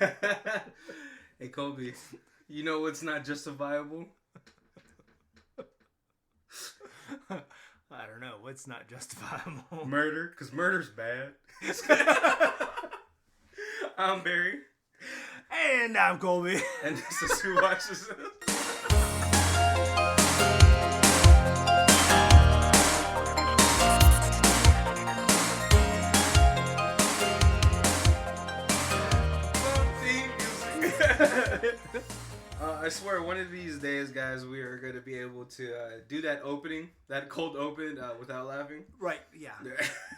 Hey, Kobe, you know what's not justifiable? I don't know. What's not justifiable? Murder, because murder's bad. I'm Barry. And I'm Colby. And this is Who Watches This? I swear, one of these days, guys, we are going to be able to do that opening, that cold open, without laughing. Right, yeah.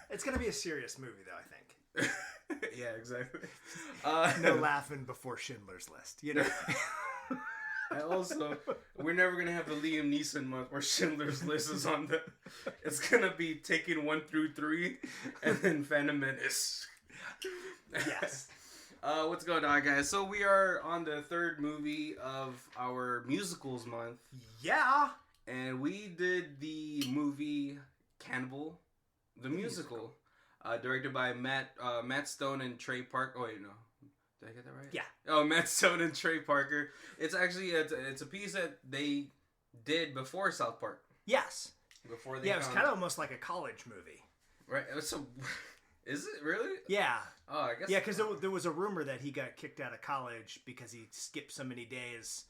It's going to be a serious movie, though, I think. Yeah, exactly. No laughing before Schindler's List, you know? And also, we're never going to have the Liam Neeson month where Schindler's List is on the... It's going to be Taken 1 through 3, and then Phantom Menace. Yes. What's going on, guys? So we are on the third movie of our musicals month. Yeah. And we did the movie Cannibal The Musical. Directed by Matt Stone and Trey Parker. Oh, wait, no. Did I get that right? Yeah. Oh, Matt Stone and Trey Parker. It's actually, it's a piece that they did before South Park. Yes. Before they it was kind of almost like a college movie. Right. So, is it really? Yeah. Oh, I guess. Yeah, because there was a rumor that he got kicked out of college because he skipped so many days.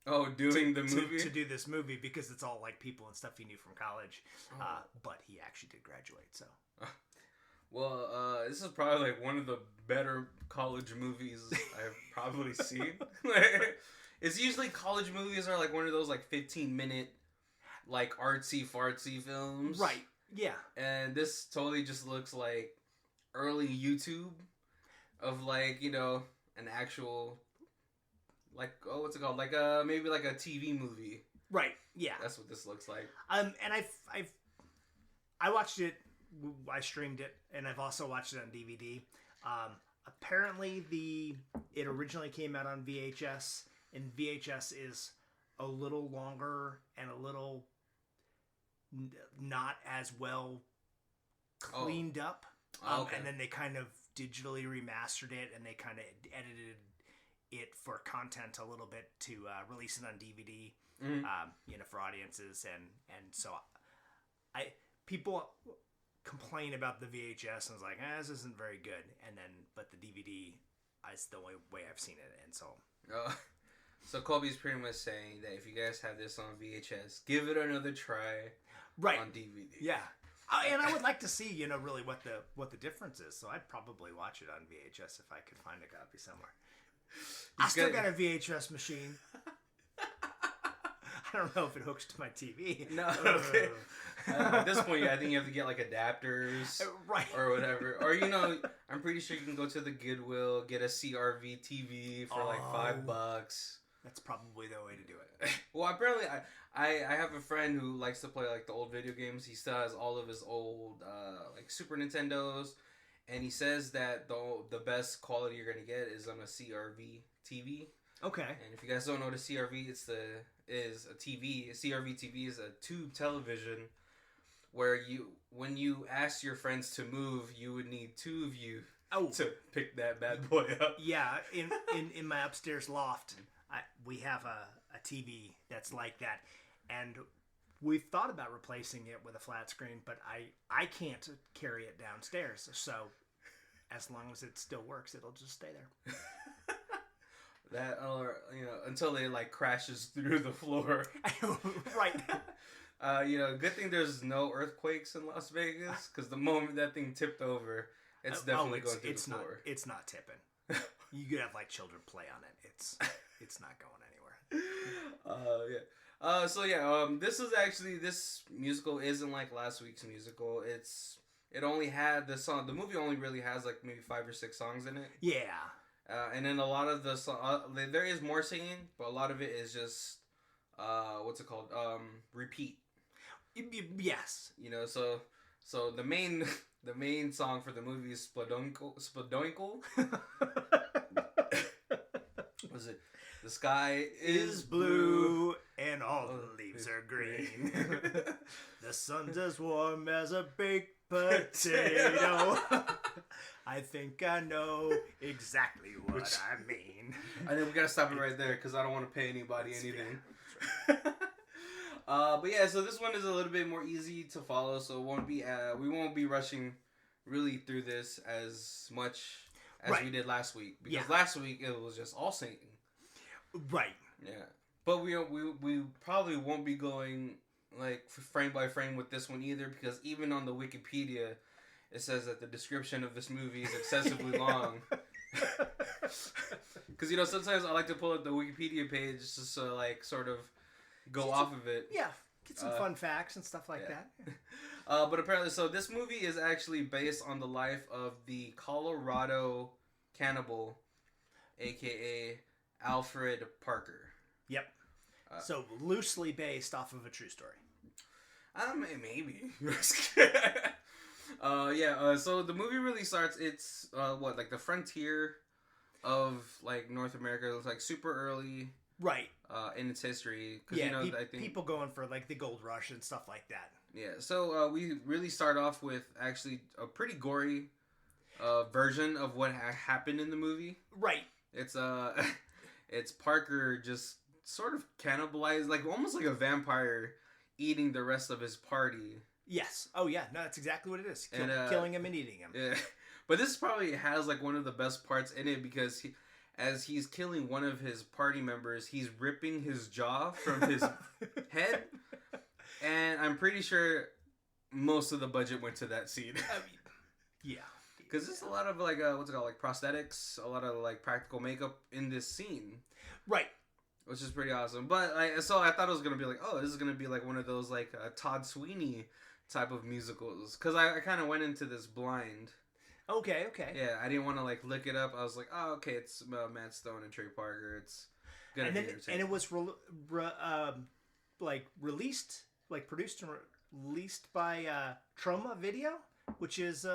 Oh, doing the movie? To do this movie because it's all like people and stuff he knew from college. Oh. But he actually did graduate, so. Well, this is probably like one of the better college movies I've probably seen. It's usually college movies are like one of those like 15-minute like artsy fartsy films. Right. Yeah. And this totally just looks like early YouTube of like, you know, an actual like, oh, what's it called? Like maybe like a TV movie. Right. Yeah. That's what this looks like. And I watched it. I streamed it, and I've also watched it on DVD. Apparently, it originally came out on VHS, and VHS is a little longer and a little not as well cleaned up. Okay. And then they kind of digitally remastered it, and they kind of edited it for content a little bit to release it on DVD, you know, for audiences, and so people complain about the VHS and was like, this isn't very good, and then but the DVD is the only way I've seen it, and so. So Colby's pretty much saying that if you guys have this on VHS, give it another try. Right. On DVD. Yeah. And I would like to see, you know, really what the difference is. So I'd probably watch it on VHS if I could find a copy somewhere. I still got a VHS machine. I don't know if it hooks to my TV. No. Okay. At this point, I think you have to get like adapters, right, or whatever. Or you know, I'm pretty sure you can go to the Goodwill, get a CRV TV for like $5. That's probably the way to do it. Well, apparently, I have a friend who likes to play like the old video games. He still has all of his old like Super Nintendos, and he says that the best quality you're gonna get is on a CRV TV. Okay. And if you guys don't know what a CRV, is a TV. A CRV TV is a tube television where when you ask your friends to move, you would need two of you to pick that bad boy up. Yeah, in my upstairs loft, we have a TV that's like that, and we've thought about replacing it with a flat screen, but I can't carry it downstairs, so as long as it still works, it'll just stay there. That, or you know, until it like crashes through the floor. Right. You know, good thing there's no earthquakes in Las Vegas, because the moment that thing tipped over, it's definitely going through the floor. It's not tipping. You could have like children play on it. It's not going anywhere. Yeah. So yeah, this musical isn't like last week's musical. It only had the song. The movie only really has like maybe 5 or 6 songs in it. Yeah. And then a lot of the there is more singing, but a lot of it is just what's it called? Repeat. Yes. You know, so the main song for the movie is Spladoinkle. Was it? The sky is blue and all the leaves are green. The sun's as warm as a baked potato. I think I know exactly what I mean. I think we gotta stop it right there because I don't want to pay anybody anything. But yeah, so this one is a little bit more easy to follow, so it won't be we won't be rushing really through this as much as we did last week, because last week it was just all singing. Right. Yeah. But we probably won't be going like frame by frame with this one either, because even on the Wikipedia it says that the description of this movie is excessively long. Because sometimes I like to pull up the Wikipedia page just to like sort of go off of it. Yeah, get some fun facts and stuff like that. But apparently, so this movie is actually based on the life of the Colorado Cannibal, a.k.a. Alferd Packer. Yep. So loosely based off of a true story. Maybe. So the movie really starts. It's like the frontier of like North America. It's like super early, right? In its history, because I think people going for like the gold rush and stuff like that. Yeah. So we really start off with actually a pretty gory version of what happened in the movie. Right. It's Parker just sort of cannibalized, like almost like a vampire, eating the rest of his party. Yes. Oh yeah. No, that's exactly what it is. Killing him and eating him. Yeah. But this probably has like one of the best parts in it, because as he's killing one of his party members, he's ripping his jaw from his head, and I'm pretty sure most of the budget went to that scene. Yeah. Because there's a lot of like what's it called, like prosthetics, a lot of like practical makeup in this scene, right? Which is pretty awesome. But I thought it was gonna be like, oh, this is gonna be like one of those like Todd Sweeney type of musicals, because I kind of went into this blind. Okay. Yeah, I didn't want to like look it up. I was like, oh, okay, it's Matt Stone and Trey Parker. It's gonna be entertaining. And it was released, like produced and released by Trauma Video, which is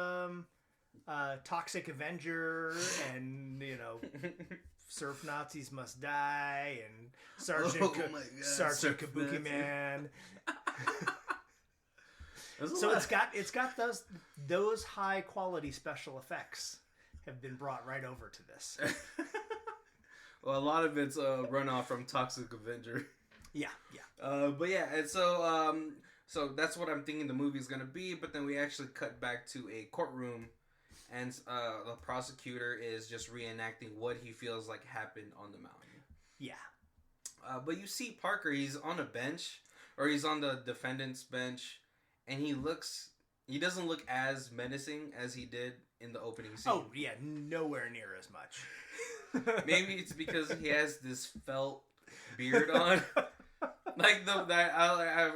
Toxic Avenger and Surf Nazis Must Die and Sergeant Kabuki Man. So it's got those high quality special effects have been brought right over to this. Well, a lot of it's runoff from Toxic Avenger. Yeah. But yeah, and so that's what I'm thinking the movie's gonna be. But then we actually cut back to a courtroom, and the prosecutor is just reenacting what he feels like happened on the mountain. Yeah. But you see Parker, he's on a bench, or he's on the defendant's bench, and he doesn't look as menacing as he did in the opening scene. Oh, yeah, nowhere near as much. Maybe it's because he has this felt beard on. Like I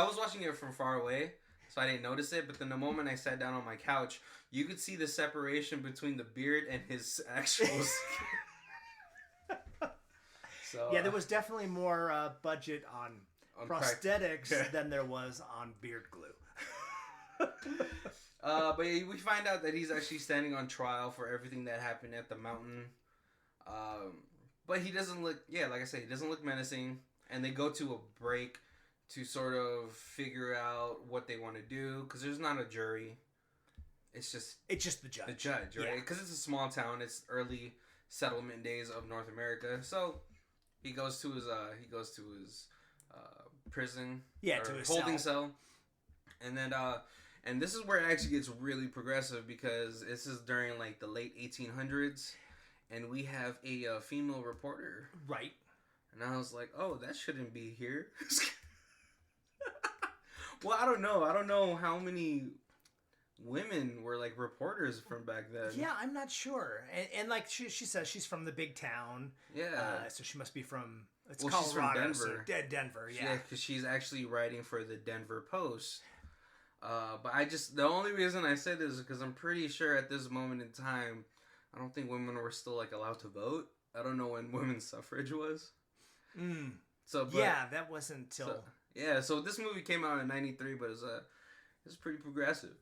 was watching it from far away, so I didn't notice it. But then the moment I sat down on my couch, you could see the separation between the beard and his actual skin. So yeah, there was definitely more budget on prosthetics than there was on beard glue. But we find out that he's actually standing on trial for everything that happened at the mountain. But he doesn't look, like I said, he doesn't look menacing. And they go to a break to sort of figure out what they want to do, because there's not a jury. It's just the judge. The judge, right? Because it's a small town. It's early settlement days of North America. So he goes to his prison, to his holding cell. And then and this is where it actually gets really progressive, because this is during like the late 1800s, and we have a female reporter, right? And I was like, oh, that shouldn't be here. Well, I don't know how many women were like reporters from back then. Yeah, I'm not sure. And like she says she's from the big town. Yeah. So she must be from Colorado. She's from Denver. So Denver, yeah. Yeah, because she's actually writing for the Denver Post. But the only reason I said this is because I'm pretty sure at this moment in time, I don't think women were still like allowed to vote. I don't know when women's suffrage was. That wasn't till... So this movie came out in 93, but it's pretty progressive.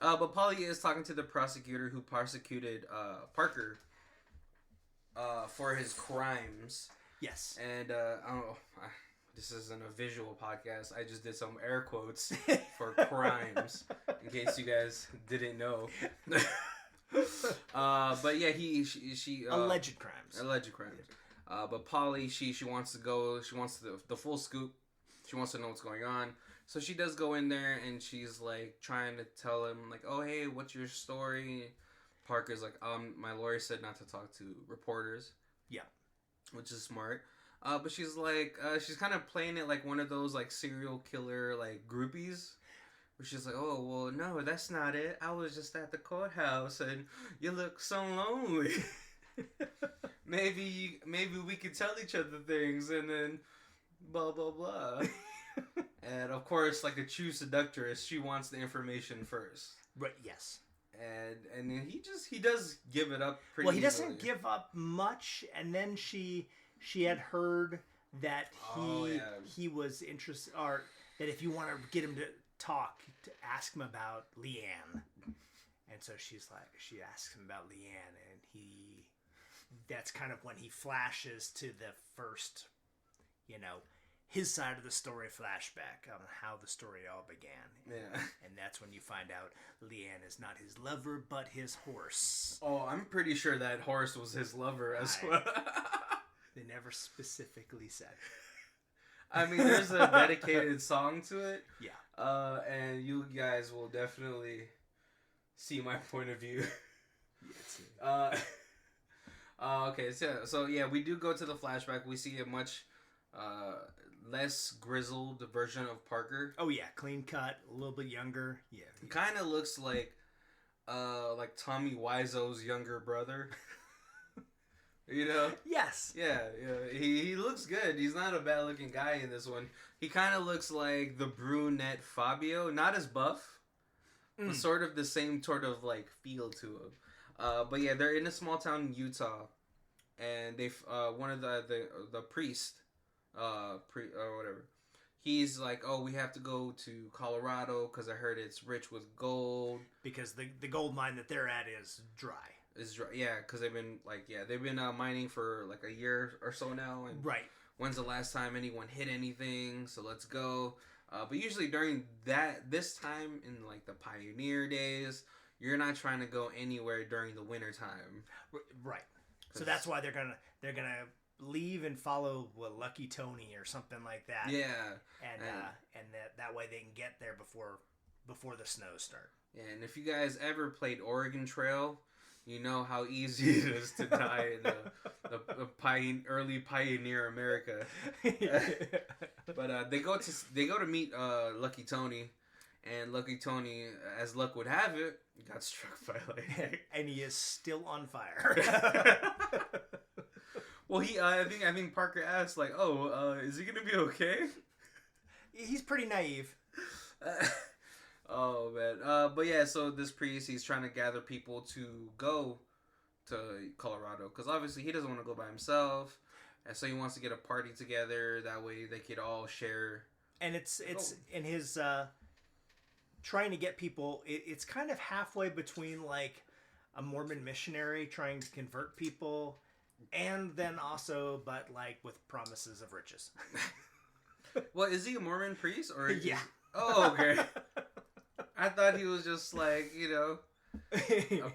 But Polly is talking to the prosecutor who prosecuted Parker for his crimes. Yes. And I don't know, this isn't a visual podcast. I just did some air quotes for crimes, in case you guys didn't know. But yeah, she alleged crimes. Alleged crimes. But Polly, she wants to go. She wants the full scoop. She wants to know what's going on. So she does go in there, and she's like trying to tell him, like, "Oh, hey, what's your story?" Parker's like, my lawyer said not to talk to reporters. Yeah, which is smart. But she's like, she's kind of playing it like one of those like serial killer like groupies. Where she's like, "Oh, well, no, that's not it. I was just at the courthouse, and you look so lonely. maybe we could tell each other things, and then blah blah blah." And of course, like a true seductress, she wants the information first. Right. Yes. And then he does give it up pretty well, he easily. Doesn't give up much, and then she had heard that he was interested, or that if you want to get him to talk, to ask him about Leanne. And so she asks him about Leanne, and that's kind of when he flashes to the first, his side of the story flashback on how the story all began. Yeah. And that's when you find out Leanne is not his lover, but his horse. Oh, I'm pretty sure that horse was his lover as well. They never specifically said. I mean, there's a dedicated song to it. Yeah. And you guys will definitely see my point of view. Okay, so yeah, we do go to the flashback. We see a much less grizzled version of Parker. Oh yeah, clean cut, a little bit younger. Yeah. Kind of looks like Tommy Wiseau's younger brother. Yes. Yeah. He looks good. He's not a bad looking guy in this one. He kind of looks like the brunette Fabio, not as buff, but sort of the same sort of like feel to him. But yeah, they're in a small town in Utah, and they one of the priest, or whatever. He's like, "Oh, we have to go to Colorado because I heard it's rich with gold." Because the gold mine that they're at is dry. Is dry, yeah. Because they've been mining for like a year or so now. And right. When's the last time anyone hit anything? So let's go. But usually during this time in like the pioneer days, you're not trying to go anywhere during the winter time. Right. So that's why they're gonna leave and follow Lucky Tony or something like that. Yeah. And that way they can get there before the snows start. Yeah, and if you guys ever played Oregon Trail, you know how easy it is to die in the early pioneer America. But they go to meet Lucky Tony, and Lucky Tony, as luck would have it, got struck by lightning, and he is still on fire. Well, I think Parker asked like, "Oh, is he gonna be okay?" He's pretty naive. Oh man, but yeah. So this priest, he's trying to gather people to go to Colorado because obviously he doesn't want to go by himself, and so he wants to get a party together. That way they could all share. And it's in his trying to get people. It's kind of halfway between like a Mormon missionary trying to convert people, and then also, but like with promises of riches. Well, is he a Mormon priest or? Yeah. Oh, okay. I thought he was just like, a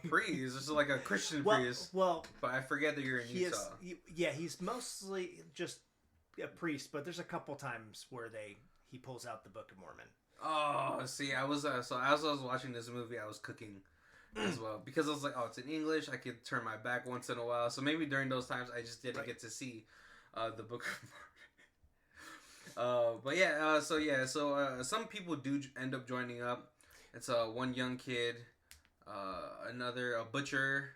priest, just like a Christian priest. Well, but I forget that you're in Utah. He's mostly just a priest, but there's a couple times where he pulls out the Book of Mormon. Oh, see, I was as I was watching this movie, I was cooking as well because I was like, oh, it's in English. I could turn my back once in a while, so maybe during those times I just didn't get to see the Book of Mormon. But yeah, so some people do end up joining up. It's one young kid, a butcher,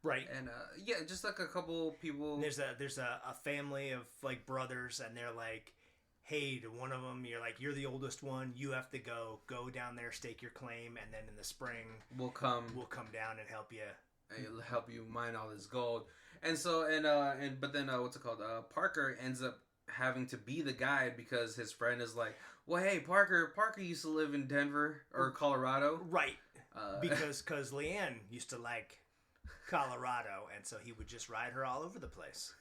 right, and just like a couple people. And there's a family of like brothers, and they're like, hey, to one of them, you're the oldest one, you have to go down there, stake your claim, and then in the spring we'll come down and help you mine all this gold. And so but then what's it called? Parker ends up having to be the guide because his friend is like, well, hey, Parker used to live in Denver or Colorado, right? Because Leanne used to like Colorado, and so he would just ride her all over the place.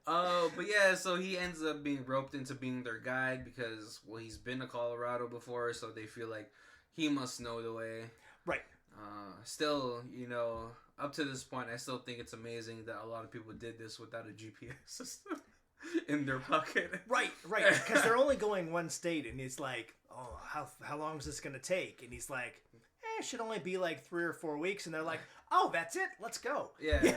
But yeah, so he ends up being roped into being their guide because, well, he's been to Colorado before, so they feel like he must know the way. Right. Still, up to this point, I still think it's amazing that a lot of people did this without a GPS system in their pocket. Right. Because they're only going one state, and he's like, oh, how long is this going to take? And he's like, it should only be like 3 or 4 weeks. And they're like, oh, that's it? Let's go. Yeah.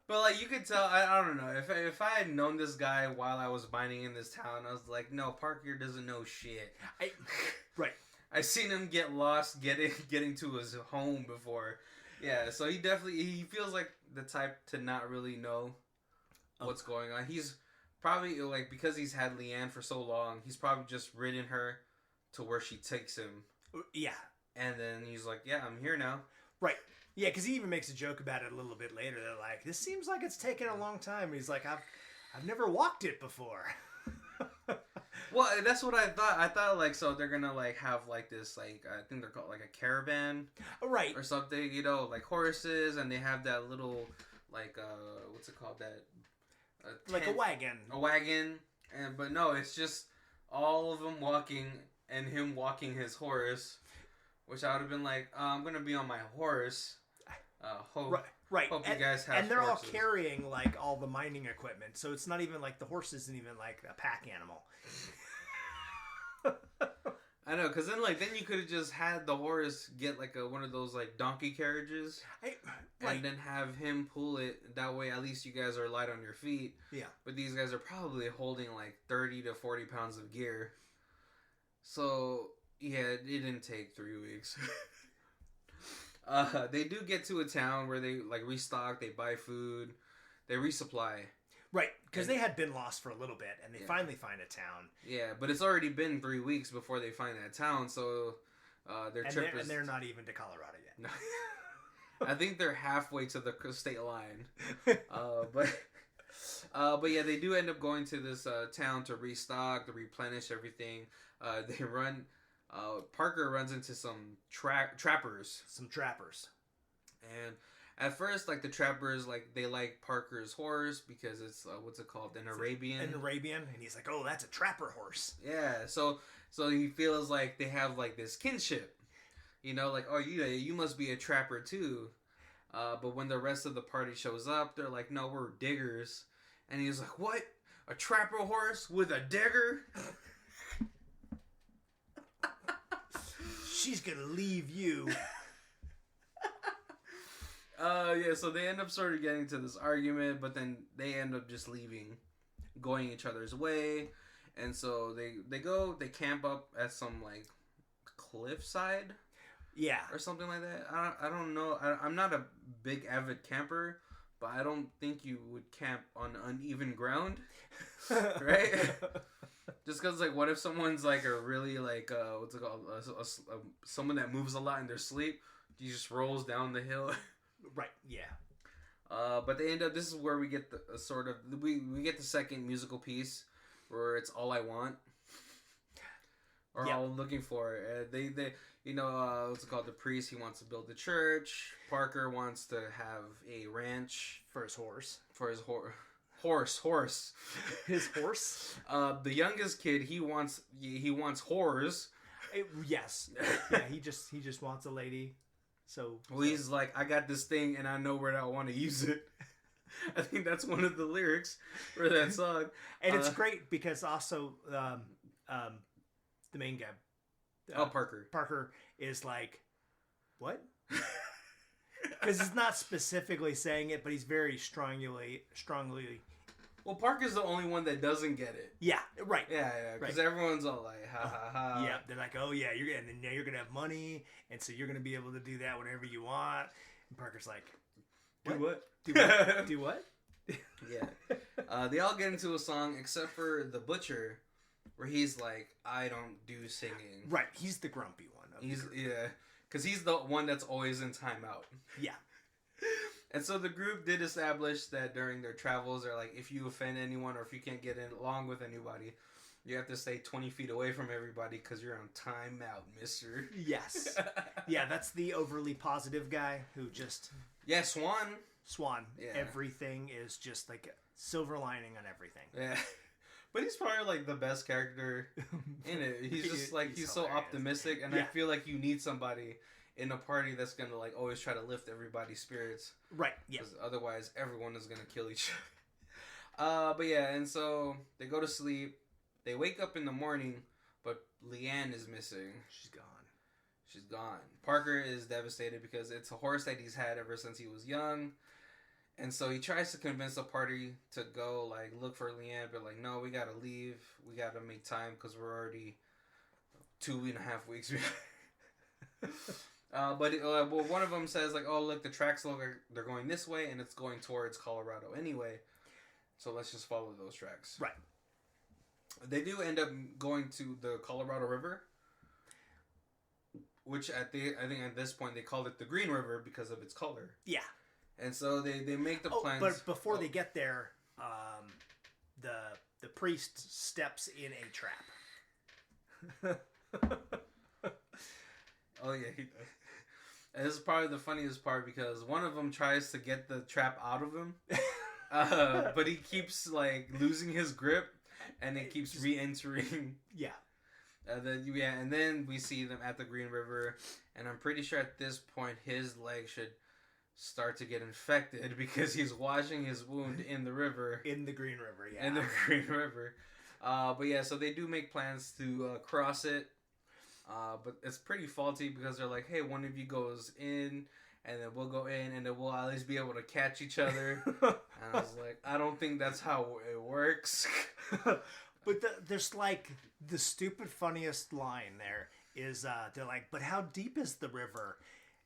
But, like, you could tell, I don't know, if I had known this guy while I was binding in this town, I was like, no, Parker doesn't know shit. Right. I've seen him get lost getting to his home before. Yeah, so he feels like the type to not really know what's going on. He's probably, like, because he's had Leanne for so long, he's probably just ridden her to where she takes him. Yeah. And then he's like, yeah, I'm here now. Right. Yeah, because he even makes a joke about it a little bit later. They're like, this seems like it's taken a long time. And he's like, I've never walked it before. Well, that's what I thought. I thought, like, so they're gonna, like, have, like, this, like, I think they're called, like, a caravan. Right. Or something, like horses, and they have that little, like, what's it called? That... like a wagon. A wagon. But no, it's just all of them walking, and him walking his horse. Which I would have been like, I'm gonna be on my horse. Right. Hope you guys have. And they're horses. all carrying like all the mining equipment, so it's not even like the horse isn't even like a pack animal. I know, because then you could have just had the horse get like one of those like donkey carriages, and then have him pull it. That way, at least you guys are light on your feet. Yeah. But these guys are probably holding like 30 to 40 pounds of gear. So yeah, it didn't take 3 weeks. They do get to a town where they like restock, they buy food, they resupply. Right, because they had been lost for a little bit, and they finally find a town. Yeah, but it's already been 3 weeks before they find that town, so and they're not even to Colorado yet. No. I think they're halfway to the state line. But yeah, they do end up going to this town to restock, to replenish everything. They run. Parker runs into some trappers. And at first, like, the trappers, like, they like Parker's horse because it's, what's it called? An Arabian. And he's like, oh, that's a trapper horse. Yeah, so he feels like they have, like, this kinship. Like, oh, you must be a trapper, too. But when the rest of the party shows up, they're like, no, we're diggers. And he's like, what? A trapper horse with a digger? She's gonna leave you. Yeah, so they end up sort of getting to this argument, but then they end up just leaving, going each other's way. And so they camp up at some, like, cliffside. Yeah. Or something like that. I don't know. I'm not a big avid camper, but I don't think you would camp on uneven ground. Right? Just because, like, what if someone's, like, a really, like, what's it called? Someone that moves a lot in their sleep, he just rolls down the hill. Right, yeah. But they end up, this is where we get the we get the second musical piece, where it's All I Want. Or All I'm Looking For. They what's it called? The priest, he wants to build a church. Parker wants to have a ranch. For his horse. Horse. His horse? The youngest kid, he wants whores. Yes. Yeah, he just wants a lady. He's like, I got this thing and I know where I want to use it. I think that's one of the lyrics for that song. And it's great because also the main guy, Parker is like, what? Because he's not specifically saying it, but he's very strongly. Well, Parker's the only one that doesn't get it. Yeah, right. Yeah, because everyone's all like, ha ha ha. Yeah, they're like, oh yeah, you're gonna have money, and so you're gonna be able to do that whenever you want. And Parker's like, what? Do what? Yeah. They all get into a song except for the butcher, where he's like, I don't do singing. Right, he's the grumpy one. Because he's the one that's always in timeout. Yeah. And so the group did establish that during their travels, they're like, if you offend anyone or if you can't get along with anybody, you have to stay 20 feet away from everybody because you're on timeout, mister. Yes. Yeah, that's the overly positive guy who just... Yeah, Swan. Swan. Yeah. Everything is just like silver lining on everything. Yeah. But he's probably like the best character in it. He's just like he's so optimistic, and I feel like you need somebody in a party that's gonna like always try to lift everybody's spirits. Right. Yeah. Because otherwise, everyone is gonna kill each other. But yeah, and so they go to sleep. They wake up in the morning, but Leanne is missing. She's gone. She's gone. Parker is devastated because it's a horse that he's had ever since he was young. And so he tries to convince the party to go, like, look for Leanne, but, like, no, we gotta leave. We gotta make time because we're already 2.5 weeks behind. But one of them says, like, oh, look, the tracks look like they're going this way, and it's going towards Colorado anyway. So let's just follow those tracks. Right. They do end up going to the Colorado River, which I think at this point they called it the Green River because of its color. Yeah. And so they make the plans. But before they get there, the priest steps in a trap. Oh yeah, he does. And this is probably the funniest part because one of them tries to get the trap out of him, but he keeps like losing his grip, and it keeps re-entering. Yeah. And then we see them at the Green River, and I'm pretty sure at this point his leg should start to get infected because he's washing his wound in the river. In the Green River, yeah. In the Green River. But yeah, so they do make plans to cross it. But it's pretty faulty because they're like, hey, one of you goes in, and then we'll go in, and then we'll at least be able to catch each other. And I was like, I don't think that's how it works. But there's like the stupid funniest line there is they're like, but how deep is the river?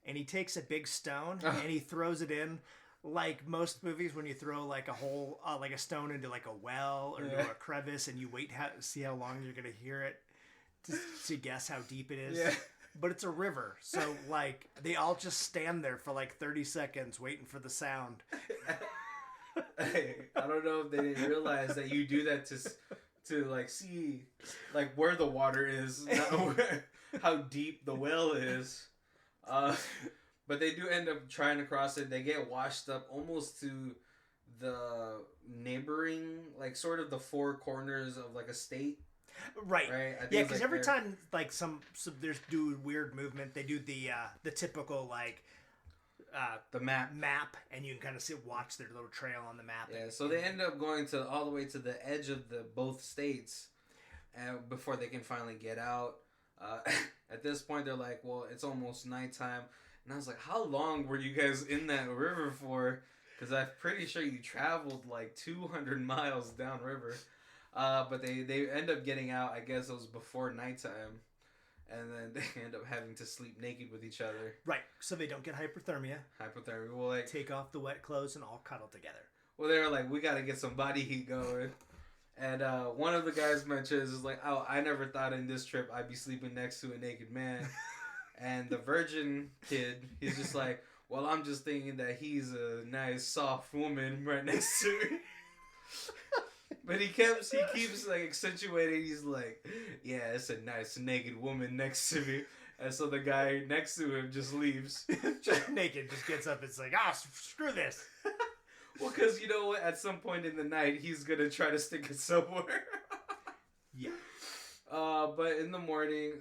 And he takes a big stone and he throws it in, like most movies when you throw like a hole, like a stone into like a well or into a crevice, and you wait see how long you're gonna hear it to guess how deep it is. Yeah. But it's a river, so like they all just stand there for like 30 seconds waiting for the sound. Hey, I don't know if they didn't realize that you do that to like see like where the water is, not how deep the well is. But they do end up trying to cross it. They get washed up almost to the neighboring, like sort of the four corners of like a state. Right. Yeah, because like every time like some there's do weird movement, they do the typical like the map, and you can kind of watch their little trail on the map. Yeah. So they end up going all the way to the edge of the both states, before they can finally get out. At this point, they're like, well, it's almost nighttime. And I was like, how long were you guys in that river for? Because I'm pretty sure you traveled like 200 miles downriver. But they end up getting out. I guess it was before nighttime. And then they end up having to sleep naked with each other. Right. So they don't get hypothermia. Well, like, take off the wet clothes and all cuddle together. Well, they were like, we got to get some body heat going. And one of the guys mentions is like, oh, I never thought in this trip I'd be sleeping next to a naked man. And the virgin kid, he's just like, well, I'm just thinking that he's a nice, soft woman right next to me. But he keeps like accentuating. He's like, yeah, it's a nice naked woman next to me. And so the guy next to him just leaves. Just naked, just gets up. It's like, screw this. Well, because you know what? At some point in the night, he's going to try to stick it somewhere. Yeah. But in the morning,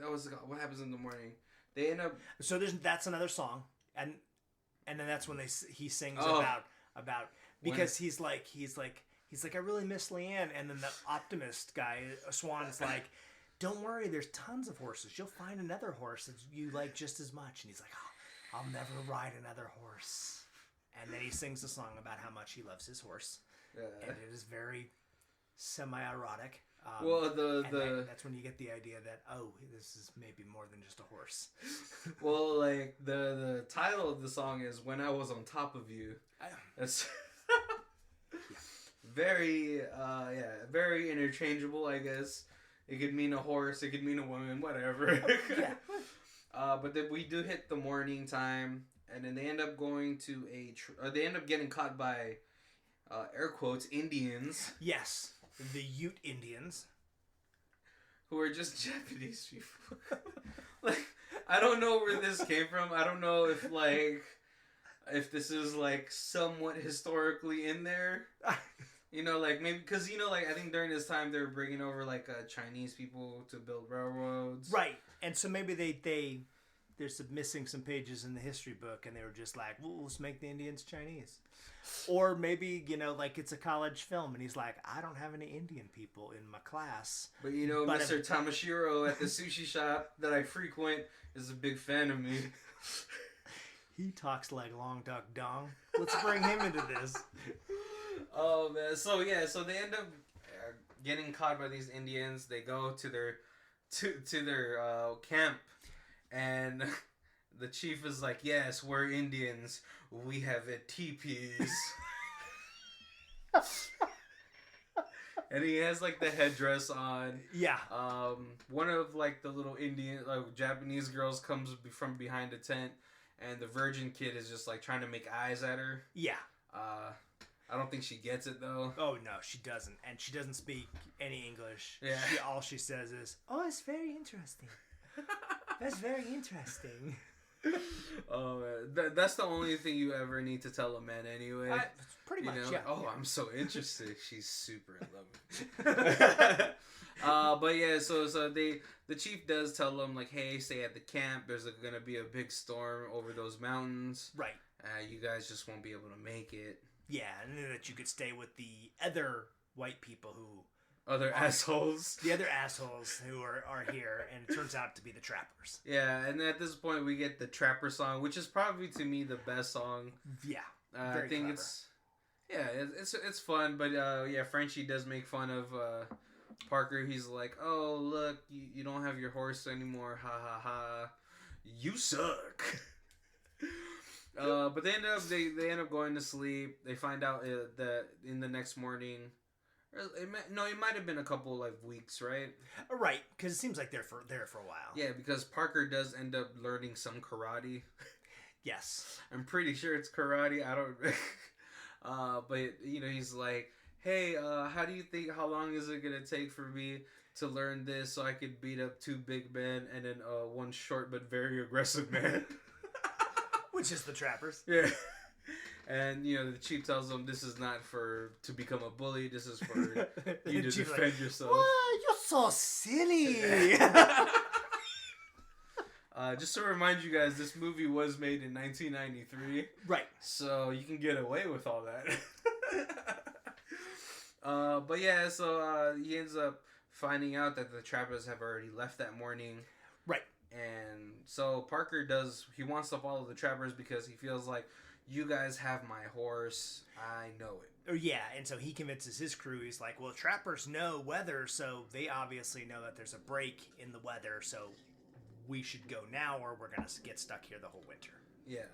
what happens in the morning? They end up... So that's another song. And then that's when he sings about because he's like, I really miss Leanne. And then the optimist guy, Swan's like, don't worry, there's tons of horses. You'll find another horse that you like just as much. And he's like, I'll never ride another horse. And then he sings a song about how much he loves his horse. Yeah. And it is very semi-erotic. That's when you get the idea that, this is maybe more than just a horse. Well, like, the title of the song is When I Was on Top of You. That's very, very interchangeable, I guess. It could mean a horse, it could mean a woman, whatever. Yeah. But then we do hit the morning time, and then they end up going to they end up getting caught by, air quotes, Indians. Yes, the Ute Indians. Who are just Japanese people. Like, I don't know where this came from. I don't know if, like, if this is like somewhat historically in there. You know, like maybe because you know, like I think during this time they were bringing over like Chinese people to build railroads, right? And so maybe there's missing some pages in the history book, and they were just like, well, let's make the Indians Chinese. Or maybe, you know, like it's a college film, and he's like, I don't have any Indian people in my class. But, you know, Mr. Tamashiro at the sushi shop that I frequent is a big fan of me. He talks like Long Duck Dong. Let's bring him into this. Oh, man. So, yeah, so they end up getting caught by these Indians. They go to their camp, and the chief is like, yes, we're Indians. We have teepees. And he has like the headdress on. Yeah. One of like the little Indian, like Japanese girls comes from behind a tent, and the virgin kid is just like trying to make eyes at her. Yeah. I don't think she gets it though. Oh no, she doesn't, and she doesn't speak any English. Yeah. All she says is, "Oh, it's very interesting. That's very interesting." Oh, that's the only thing you ever need to tell a man anyway. Pretty much, know? Yeah. Oh, yeah. I'm so interested. She's super in love with me. But yeah, so the chief does tell them like, hey, stay at the camp. There's gonna be a big storm over those mountains. Right. You guys just won't be able to make it. Yeah, and then that you could stay with the other white people assholes. The other assholes who are here, and it turns out to be the trappers. Yeah, and at this point we get the trapper song, which is probably to me the best song. Yeah, I think clever. It's fun, but yeah, Frenchie does make fun of Parker. He's like, "Oh look, you don't have your horse anymore, ha ha ha, you suck." But they end up going to sleep. They find out that in the next morning. It might have been a couple like weeks, right? Right, because it seems like they're for a while. Yeah, because Parker does end up learning some karate. Yes, I'm pretty sure it's karate. I don't. But you know, he's like, "Hey, how do you think? How long is it gonna take for me to learn this so I could beat up 2 big men and then one short but very aggressive man?" Which is the trappers. Yeah. And, you know, the chief tells them this is not to become a bully. This is for you to defend yourself. What? You're so silly. Just to remind you guys, this movie was made in 1993. Right. So you can get away with all that. But yeah, so he ends up finding out that the trappers have already left that morning. Right. And so Parker he wants to follow the trappers because he feels like, you guys have my horse. I know it. Yeah, and so he convinces his crew. He's like, well, trappers know weather, so they obviously know that there's a break in the weather, so we should go now or we're going to get stuck here the whole winter. Yeah.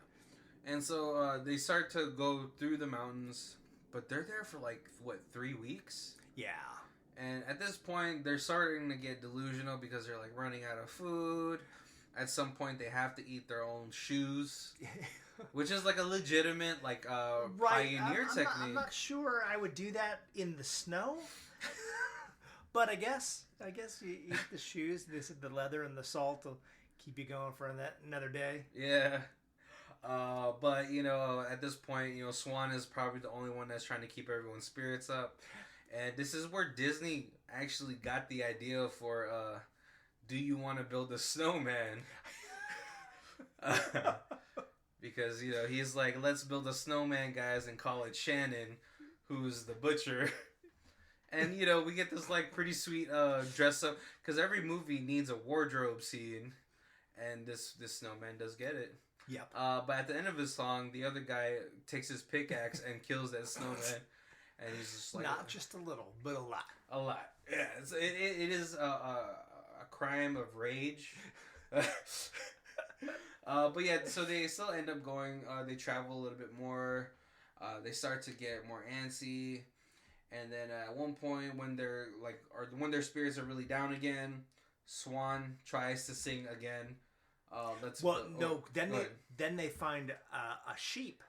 And so they start to go through the mountains, but they're there for 3 weeks? Yeah. And at this point, they're starting to get delusional because they're running out of food. At some point, they have to eat their own shoes. Which is a legitimate pioneer technique. I'm not sure I would do that in the snow, but I guess you eat the shoes. The leather and the salt will keep you going for another day. Yeah, but you know, at this point, you know, Swan is probably the only one that's trying to keep everyone's spirits up, and this is where Disney actually got the idea for "Do you want to build a snowman?" Because, you know, he's like, let's build a snowman, guys, and call it Shannon, who's the butcher. And, you know, we get this, pretty sweet dress up. Because every movie needs a wardrobe scene. And this snowman does get it. Yep. But at the end of his song, the other guy takes his pickaxe and kills that snowman. And he's just like... Not just a little, but a lot. A lot. Yeah. It is a crime of rage. But yeah, so they still end up going, they travel a little bit more, they start to get more antsy, and then at one point when when their spirits are really down again, Swan tries to sing again. Then they find a sheep,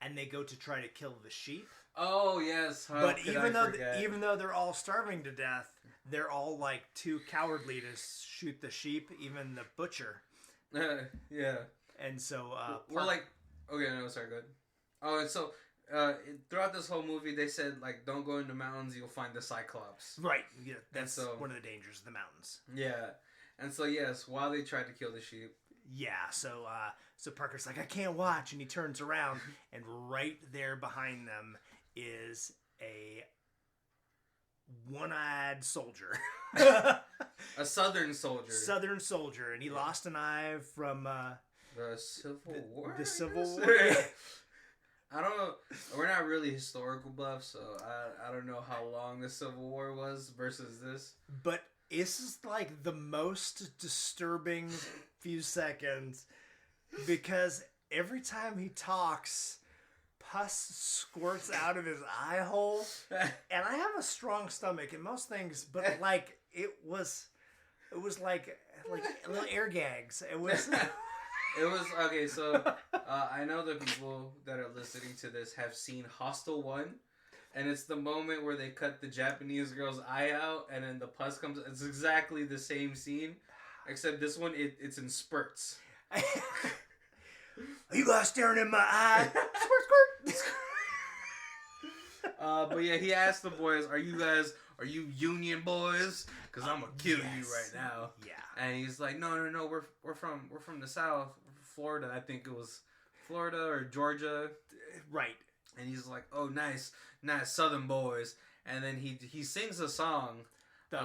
and they go to try to kill the sheep. Oh yes, but even though they're all starving to death, they're all too cowardly to shoot the sheep, even the butcher. Yeah. And so Okay, no, sorry, good. Oh, and so throughout this whole movie, they said like, don't go in the mountains, you'll find the Cyclops. Right. Yeah, that's one of the dangers of the mountains. Yeah, and so yes, while they tried to kill the sheep. Yeah, so Parker's like, I can't watch, and he turns around, and right there behind them is a one-eyed soldier. A southern soldier. And he lost an eye from the Civil War. The Civil War. I don't know. We're not really historical buffs, so I don't know how long the Civil War was versus this. But this is like the most disturbing few seconds because every time he talks, pus squirts out of his eye hole, and I have a strong stomach in most things, but like it was like little air gags. It was okay. So I know the people that are listening to this have seen Hostel 1, and it's the moment where they cut the Japanese girl's eye out, and then the pus comes. It's exactly the same scene, except this one it's in spurts. Are you guys staring in my eye? Squirt, squirt. But yeah, he asked the boys, are you Union boys? Because I'm gonna kill you right now. Yeah. And he's like, no, we're from the South, Florida. I think it was Florida or Georgia. Right. And he's like, oh, nice Southern boys. And then he sings a song,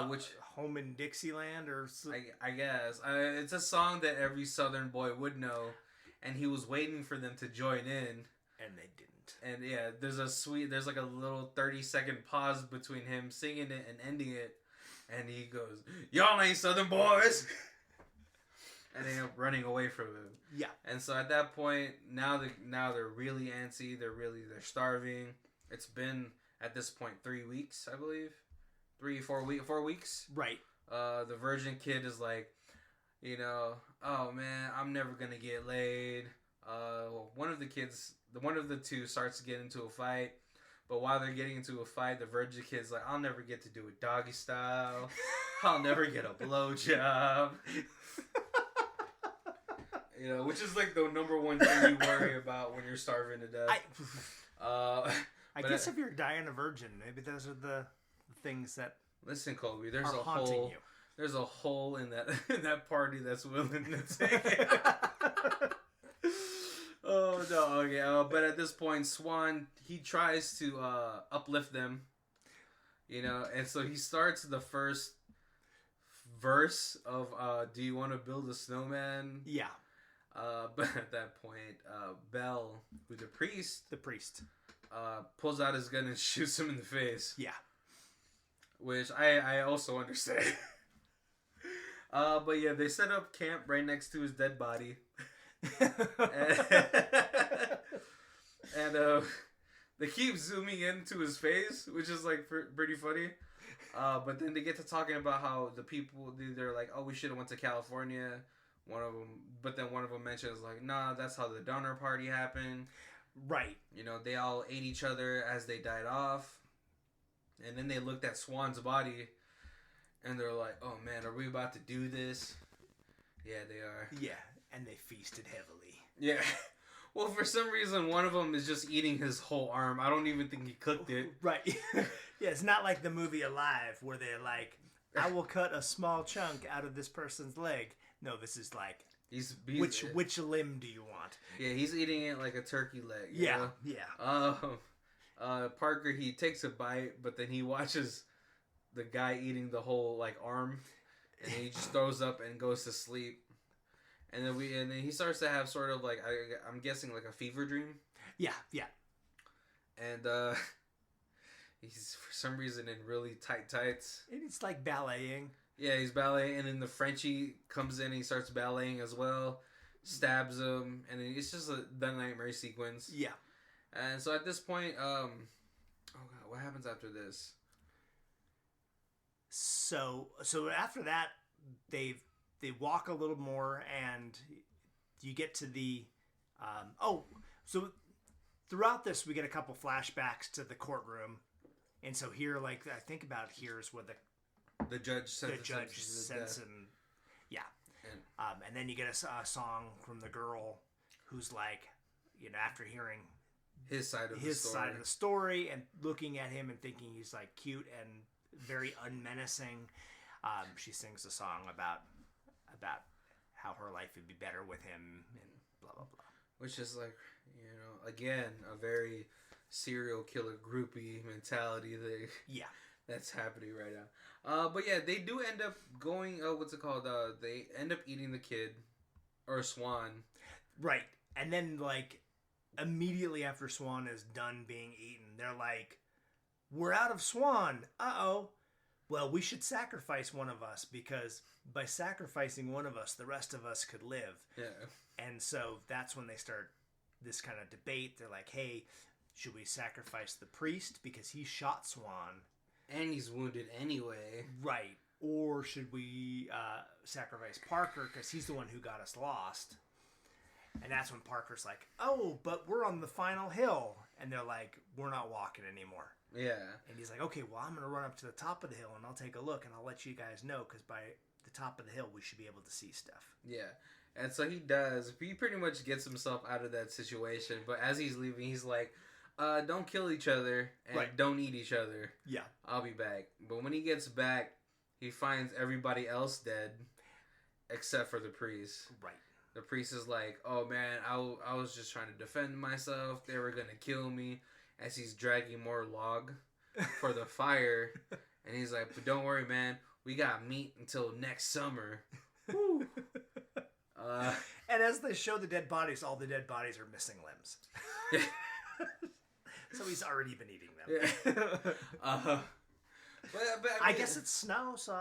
which Home in Dixieland or I guess it's a song that every Southern boy would know. And he was waiting for them to join in, and they didn't. And yeah, there's like a little 30-second pause between him singing it and ending it, and he goes, "Y'all ain't Southern boys," and they end up running away from him. Yeah. And so at that point, now they're really antsy. They're starving. It's been at this point 3 weeks, I believe, 4 weeks. Right. The virgin kid is like, oh man, I'm never gonna get laid. One of the two starts to get into a fight, but while they're getting into a fight, the virgin kid's like, I'll never get to do it doggy style. I'll never get a blowjob. Which is like the number one thing you worry about when you're starving to death. I guess if you're dying a virgin, maybe those are the things that listen, Colby. There's are haunting you. There's a hole in that party that's willing to take it. Oh no, okay. But at this point, Swan, he tries to uplift them, and so he starts the first verse of "Do you want to build a snowman?" Yeah. But at that point, Bell, who's the priest, pulls out his gun and shoots him in the face. Yeah. Which I also understand. But yeah, they set up camp right next to his dead body. and they keep zooming into his face, which is like pretty funny. But then they get to talking about how the people, they're like, oh, we should have went to California. One of them mentions like, nah, that's how the Donner Party happened. Right. They all ate each other as they died off. And then they looked at Swan's body, and they're like, oh man, are we about to do this? Yeah, they are. Yeah, and they feasted heavily. Yeah. Well, for some reason, one of them is just eating his whole arm. I don't even think he cooked it. Right. Yeah, it's not like the movie Alive, where they're like, I will cut a small chunk out of this person's leg. No, this is like, which limb do you want? Yeah, he's eating it like a turkey leg. Yeah, yeah. Parker, he takes a bite, but then he watches the guy eating the whole like arm, and then he just throws up and goes to sleep. And then he starts to have sort of like I'm guessing like a fever dream. Yeah, yeah. And he's for some reason in really tight tights. And it's like balleting. Yeah, he's balleting, and then the Frenchie comes in and he starts balleting as well, stabs him, and then it's just the nightmare sequence. Yeah. And so at this point, oh god, what happens after this? So after that, they walk a little more, and you get to the so throughout this we get a couple flashbacks to the courtroom, and so here, like I think about here is where the judge sends him, yeah, and then you get a song from the girl who's like, after hearing his side of the story and looking at him and thinking he's like cute and very unmenacing, she sings a song about how her life would be better with him and blah blah blah. Which is like, again, a very serial killer groupie mentality thing. Yeah. That's happening right now. But yeah, they do end up going, what's it called? They end up eating the kid, or Swan. Right. And then, like, immediately after Swan is done being eaten, they're like, we're out of Swan. Uh-oh. Well, we should sacrifice one of us, because by sacrificing one of us, the rest of us could live. Yeah. And so that's when they start this kind of debate. They're like, hey, should we sacrifice the priest because he shot Swan? And he's wounded anyway. Right. Or should we sacrifice Parker because he's the one who got us lost? And that's when Parker's like, oh, but we're on the final hill. And they're like, we're not walking anymore. Yeah. And he's like, okay, well, I'm going to run up to the top of the hill and I'll take a look and I'll let you guys know, because by the top of the hill, we should be able to see stuff. Yeah. And so he does. He pretty much gets himself out of that situation. But as he's leaving, he's like, don't kill each other and don't eat each other. Yeah. I'll be back. But when he gets back, he finds everybody else dead except for the priest. Right. The priest is like, oh man, I was just trying to defend myself. They were going to kill me, as he's dragging more log for the fire. And he's like, but don't worry, man. We got meat until next summer. Woo. And as they show the dead bodies, all the dead bodies are missing limbs. So he's already been eating them. Yeah. But I guess it's snow, so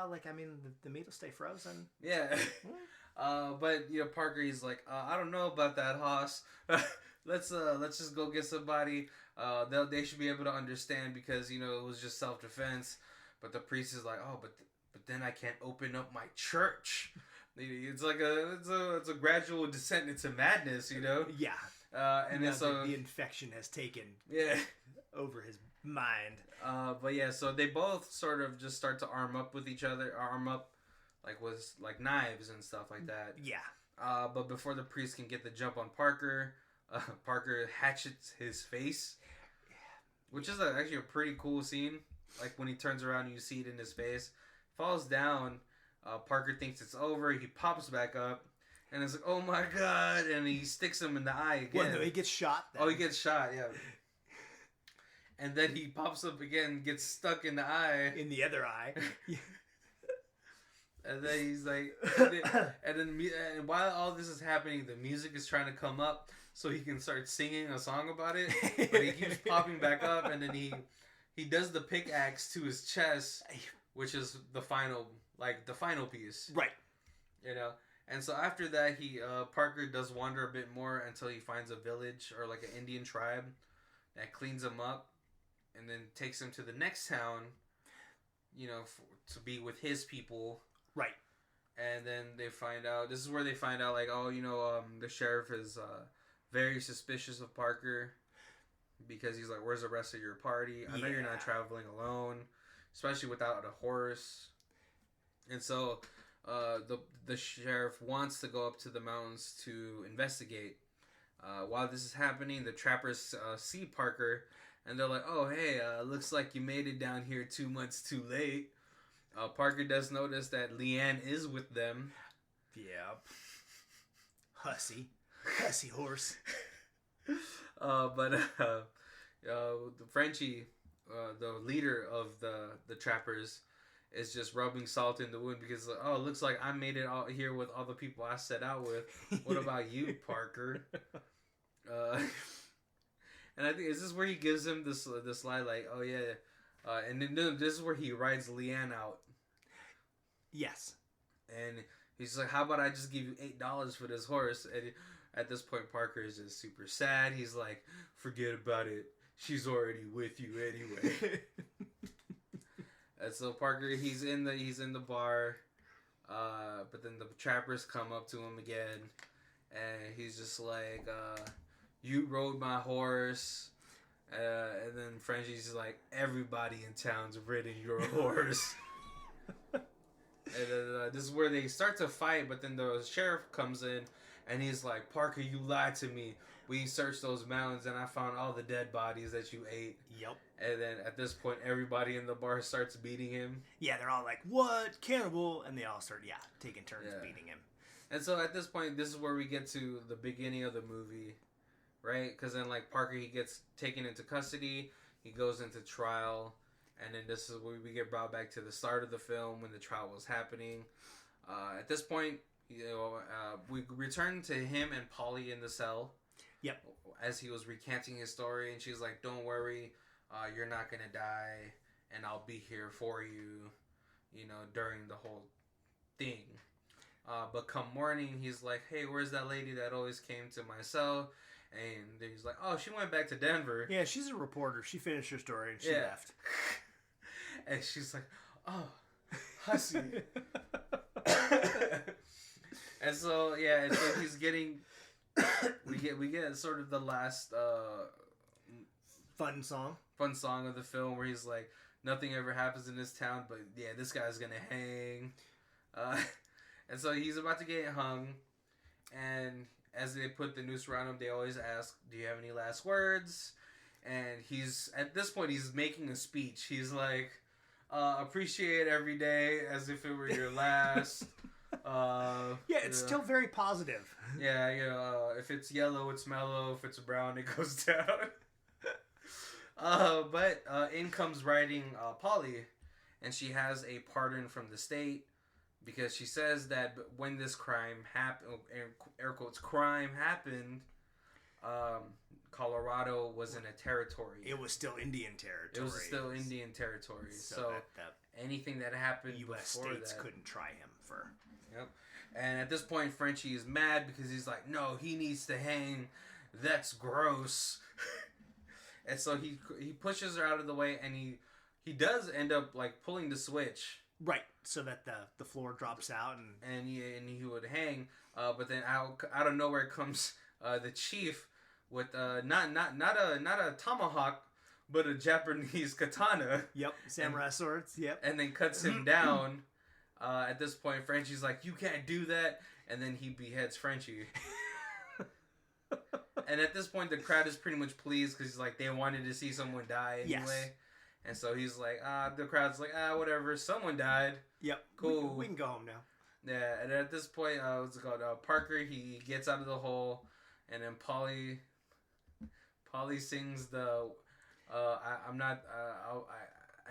the meat will stay frozen. Yeah. But Parker, he's like, I don't know about that, Hoss. Let's just go get somebody. They should be able to understand, because it was just self-defense. But the priest is like, oh, but then I can't open up my church. It's like it's a gradual descent into madness, Yeah. And then so the infection has taken over his mind. But yeah, so they both sort of just start to arm up with each other, with knives and stuff like that. Yeah. But before the priest can get the jump on Parker, Parker hatchets his face, which is actually a pretty cool scene. Like when he turns around and you see it in his face, falls down. Parker thinks it's over. He pops back up, and it's like, oh my god! And he sticks him in the eye again. Well, no, he gets shot. Then. Oh, he gets shot. Yeah. And then he pops up again, gets stuck in the eye. In the other eye. And then he's like, and while all this is happening, the music is trying to come up so he can start singing a song about it. But he keeps popping back up, and then he does the pickaxe to his chest, which is the final piece. Right. And so after that, Parker does wander a bit more until he finds a village or like an Indian tribe that cleans him up, and then takes him to the next town, to be with his people. Right. And then this is where they find out, like, the sheriff is very suspicious of Parker, because he's like, where's the rest of your party? I know you're not traveling alone, especially without a horse. And so the sheriff wants to go up to the mountains to investigate. While this is happening, the trappers see Parker, and they're like, oh, hey, looks like you made it down here 2 months too late. Parker does notice that Leanne is with them. Yep. Hussy horse. But the Frenchie, the leader of the trappers, is just rubbing salt in the wound, because it looks like I made it out here with all the people I set out with. What about you, Parker? And I think, is this where he gives him this lie, like, oh yeah, and then this is where he rides Leanne out. Yes. And he's like, how about I just give you $8 for this horse? And at this point, Parker is just super sad. He's like, forget about it. She's already with you anyway. And so Parker, he's in the bar, but then the trappers come up to him again, and he's just like, you rode my horse. And then Frenchie's like, everybody in town's ridden your horse. And then this is where they start to fight, but then the sheriff comes in, And he's like, Parker, you lied to me. We searched those mountains and I found all the dead bodies that you ate. Yep. And then at this point, everybody in the bar starts beating him. Yeah, they're all like, what? Cannibal? And they all start, taking turns beating him. And so at this point, this is where we get to the beginning of the movie, right? Because then, like, Parker, he gets taken into custody. He goes into trial. And then this is where we get brought back to the start of the film when the trial was happening. At this point, we return to him and Polly in the cell. Yep. As he was recanting his story, and she's like, "Don't worry, you're not gonna die, and I'll be here for you, during the whole thing." But come morning, he's like, "Hey, where's that lady that always came to my cell?" And he's like, "Oh, she went back to Denver." Yeah, she's a reporter. She finished her story and she left. And she's like, "Oh, hussy." And so he's getting. We get sort of the last fun song of the film where he's like, nothing ever happens in this town, but this guy's gonna hang. And so he's about to get hung, and as they put the noose around him, they always ask, "Do you have any last words?" And at this point he's making a speech. He's like, "Appreciate every day as if it were your last." It's still very positive. If it's yellow, it's mellow. If it's brown, it goes down. But in comes riding Polly, and she has a pardon from the state because she says that when this crime happened, air quotes, crime happened, Colorado was in a territory. It was still Indian territory. So that anything that happened U.S. before states that, couldn't try him for. Yep. And at this point, Frenchie is mad because he's like, "No, he needs to hang. That's gross." And so he pushes her out of the way, and he does end up like pulling the switch, right, so that the floor drops out, and he would hang. But then out of nowhere comes the chief with not a tomahawk, but a Japanese katana. Yep, samurai swords. Yep, and then cuts him down. At this point, Frenchie's like, "You can't do that," and then he beheads Frenchie. And at this point, the crowd is pretty much pleased because he's like, they wanted to see someone die anyway. Yes. And so he's like, the crowd's like, whatever, someone died. Yep. Cool. We can go home now. Yeah, and at this point, what's it called? Parker, he gets out of the hole, and then Polly sings the, I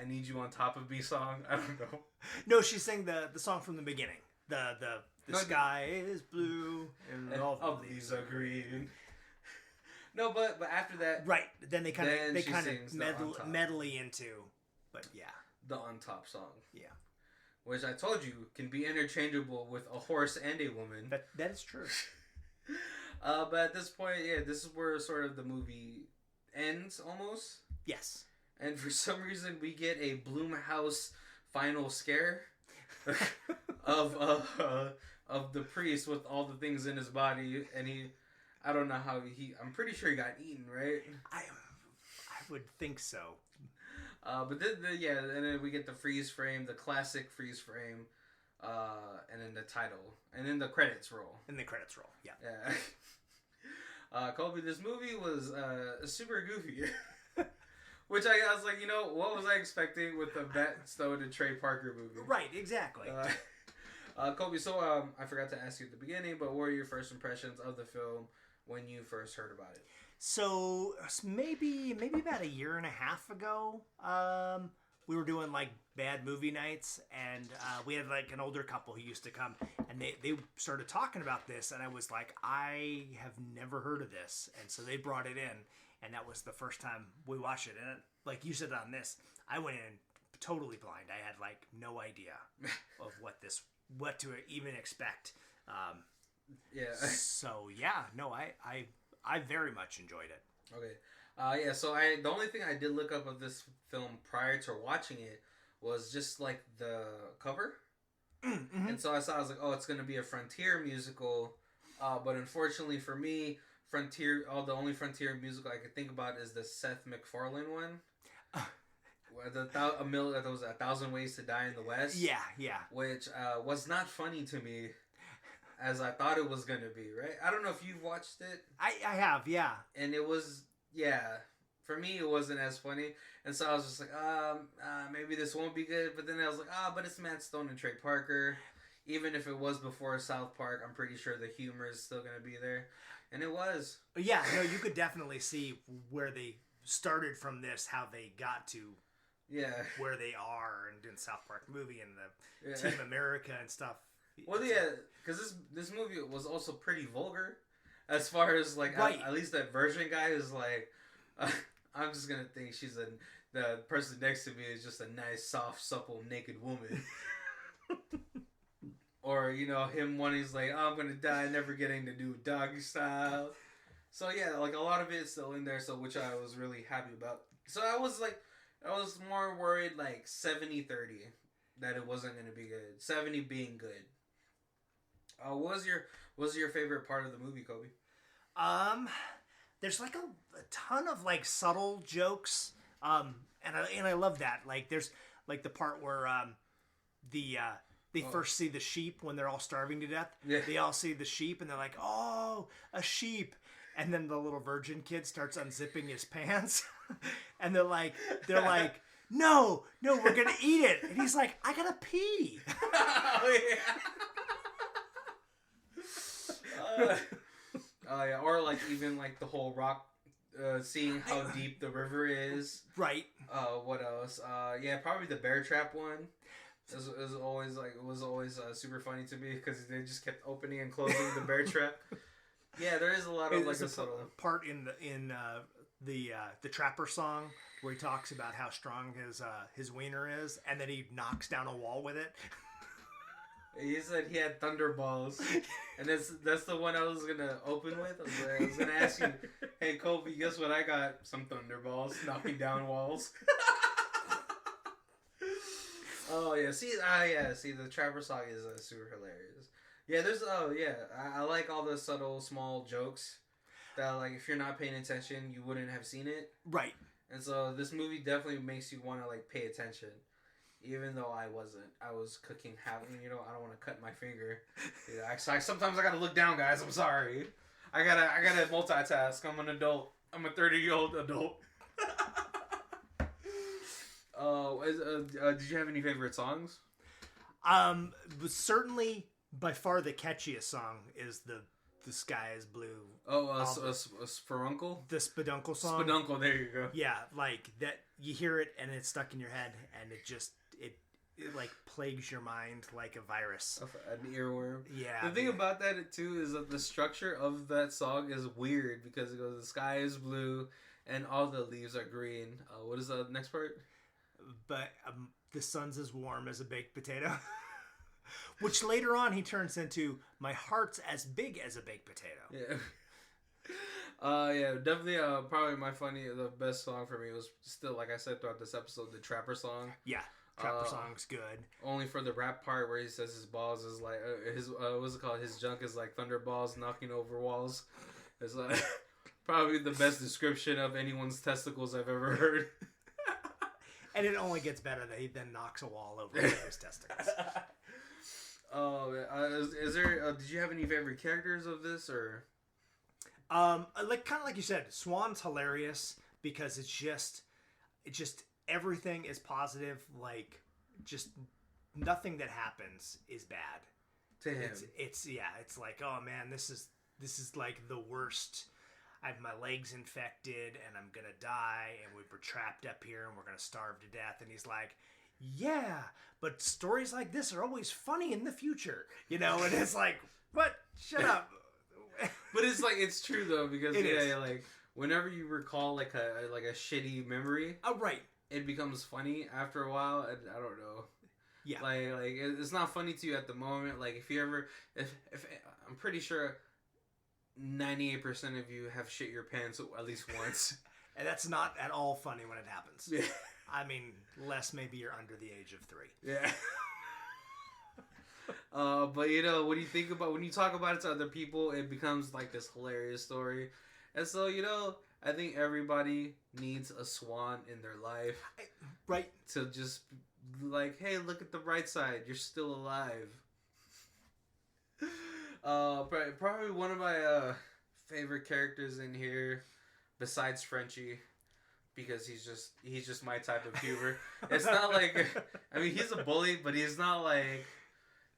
need you on top of me song. I don't know. No, she sang the song from the beginning. The sky is blue and all of these are green. No, but after that, right? Then they kind of medley into, but the on top song, which I told you can be interchangeable with a horse and a woman. That is true. But at this point, this is where sort of the movie ends almost. Yes. And for some reason, we get a Blumhouse final scare of the priest with all the things in his body, and I don't know how I'm pretty sure he got eaten, right? I would think so. But and then we get the freeze frame, the classic freeze frame, and then the title, and then the credits roll. Yeah. Colby, this movie was super goofy. Which I was like, what was I expecting with the Matt Stone and Trey Parker movie? Right, exactly. Colby, so I forgot to ask you at the beginning, but what were your first impressions of the film when you first heard about it? So maybe about a year and a half ago, we were doing like bad movie nights, and we had like an older couple who used to come, and they started talking about this, and I was like, I have never heard of this, and so they brought it in. And that was the first time we watched it. And like you said on this, I went in totally blind. I had like no idea of what to even expect. So I very much enjoyed it. Okay. So the only thing I did look up of this film prior to watching it was just like the cover. Mm-hmm. And so I was like, oh, it's going to be a Frontier musical. But unfortunately for me, the only Frontier musical I could think about is the Seth MacFarlane one. That was 1,000 Ways to Die in the West. Yeah. Which was not funny to me. as I thought it was gonna be. Right? I don't know if you've watched it. I have, yeah. And it was, for me, it wasn't as funny. And so I was just like, maybe this won't be good. But then I was like, but it's Matt Stone and Trey Parker. Even if it was before South Park, I'm pretty sure the humor is still going to be there. And it was. Yeah, no, you could definitely see where they started from this, how they got to where they are, and in South Park movie and the Team America and stuff. Well, because this movie was also pretty vulgar. As far as, like, at least that virgin guy is like, I'm just going to think the person next to me is just a nice, soft, supple, naked woman. Or, him when he's like, I'm going to die never getting to do doggy style. So, yeah, like, a lot of it's still in there, so which I was really happy about. So, I was more worried, like, 70-30, that it wasn't going to be good. 70 being good. What was your favorite part of the movie, Kobe? There's like a ton of like subtle jokes, and I love that. Like there's like the part where they first see the sheep when they're all starving to death. Yeah. They all see the sheep and they're like, "Oh, a sheep!" And then the little virgin kid starts unzipping his pants, and they're like, "No, we're gonna eat it." And he's like, "I gotta pee." Oh yeah. Yeah, or like even like the whole rock, seeing how deep the river is. Right. What else? Yeah, probably the bear trap one. It was always super funny to me because they just kept opening and closing the bear trap. Yeah, there is a lot of like a subtle part in the Trapper song where he talks about how strong his wiener is, and then he knocks down a wall with it. He said he had thunderballs, and that's the one I was gonna open with. I was gonna ask you, hey Kobe, guess what I got? Some thunderballs, knocking down walls. Oh yeah, see the Trapper song is super hilarious. Yeah, there's I like all the subtle small jokes that like if you're not paying attention, you wouldn't have seen it. Right. And so this movie definitely makes you want to like pay attention. Even though I wasn't. I was cooking I don't want to cut my finger. Yeah, sometimes I gotta look down, guys. I'm sorry. I gotta multitask. I'm an adult. I'm a 30-year-old adult. Did you have any favorite songs? Certainly, by far the catchiest song is the Sky is Blue. Speluncle? The Speluncle song. Speluncle, there you go. Yeah, like that. You hear it and it's stuck in your head, and it just it like plagues your mind like a virus. An earworm. Yeah. The thing about that too is that the structure of that song is weird because it goes, the sky is blue and all the leaves are green. What is the next part? But the sun's as warm as a baked potato. Which later on he turns into, my heart's as big as a baked potato. Yeah. Yeah, definitely. Probably the best song for me was still, like I said throughout this episode, the Trapper song. Yeah, Trapper song's good. Only for the rap part where he says his balls is like what's it called? His junk is like thunderballs knocking over walls. It's like probably the best description of anyone's testicles I've ever heard. And it only gets better that he then knocks a wall over his testicles. Is there? Did you have any favorite characters of this or? Like you said, Swan's hilarious because it's just everything is positive. Like, just nothing that happens is bad to him. It's like, oh man, this is like the worst. I have my legs infected and I'm gonna die, and we were trapped up here and we're gonna starve to death. And he's like, yeah, but stories like this are always funny in the future, And it's like, what? Shut up. But it's like, it's true though, because like whenever you recall like a shitty memory, right, it becomes funny after a while. And I don't know. Yeah. Like it's not funny to you at the moment. Like if I'm pretty sure 98% of you have shit your pants at least once. And that's not at all funny when it happens. Yeah. I mean, less maybe you're under the age of 3. Yeah. But when you talk about it to other people, it becomes like this hilarious story. And so, I think everybody needs a swan in their life. Right. To just like, hey, look at the bright side. You're still alive. Probably one of my favorite characters in here, besides Frenchie, because he's just my type of humor. It's not like, I mean, he's a bully, but he's not like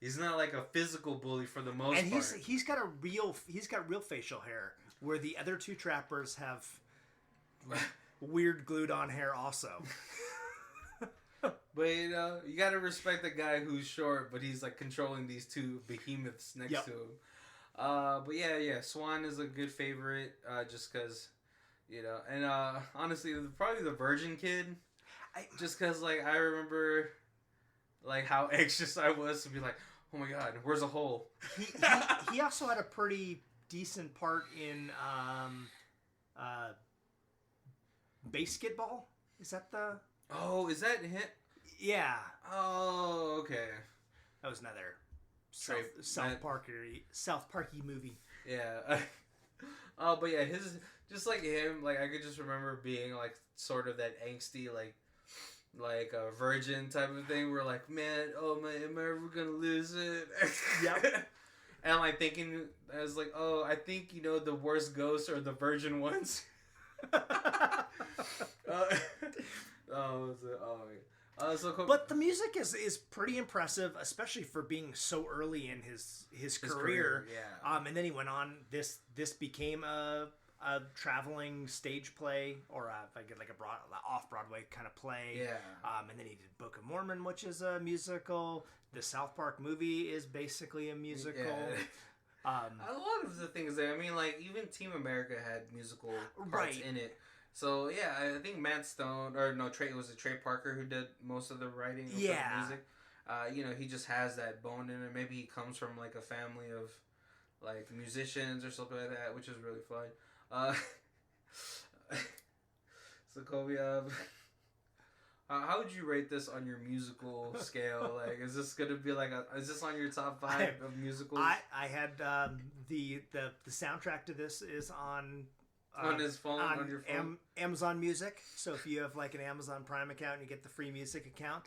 a physical bully for the most part. And he's got real facial hair, where the other two trappers have weird glued on hair also. But you gotta respect the guy who's short, but he's like controlling these two behemoths next to him. But yeah, Swan is a good favorite, just because, and honestly, probably the Virgin Kid, just because like I remember like how anxious I was to be like, oh my god, where's a hole? He also had a pretty decent part in Basketball. Is that the? Oh, is that him? Yeah. Oh, okay. That was another South Parky movie. Yeah. Oh, but yeah, his just like him, like I could just remember being like sort of that angsty, like a virgin type of thing. Where like, man, am I ever gonna lose it? Yep. And like thinking, I was like, oh, I think the worst ghosts are the virgin ones. So cool. But the music is pretty impressive, especially for being so early in his career. Yeah. And then he went on. This became a traveling stage play, or like a off Broadway kind of play. Yeah. And then he did Book of Mormon, which is a musical. The South Park movie is basically a musical. Yeah. A lot of the things there. I mean, like even Team America had musical parts in it. So yeah, I think Matt Stone Trey Parker who did most of the writing of the music. He just has that bone in it. Maybe he comes from like a family of like musicians or something like that, which is really fun. So Kobe, how would you rate this on your musical scale? Like, is this gonna be like is this on your top 5 of musicals? I had the soundtrack to this is on his phone, on your phone? Amazon Music. So if you have like an Amazon Prime account, you get the free music account.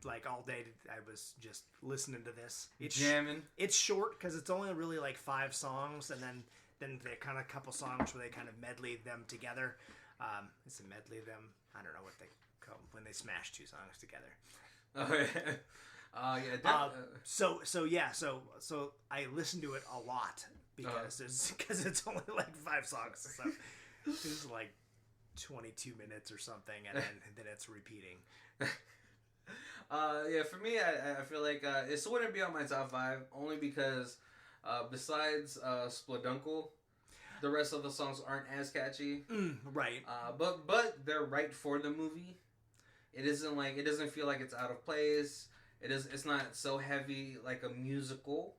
Like all day, I was just listening to this. It's jamming. It's short because it's only really like 5 songs, and then they kind of couple songs where they kind of medley them together. It's a medley of them. I don't know what they call them when they smash 2 songs together. Oh yeah. So I listened to it a lot. Because it's only like 5 songs, so it's like 22 minutes or something, and then it's repeating. Yeah, for me, I feel like it wouldn't be on my top 5 only because besides Sploduncle, the rest of the songs aren't as catchy. Right. But they're right for the movie. It doesn't feel like it's out of place. It's not so heavy like a musical.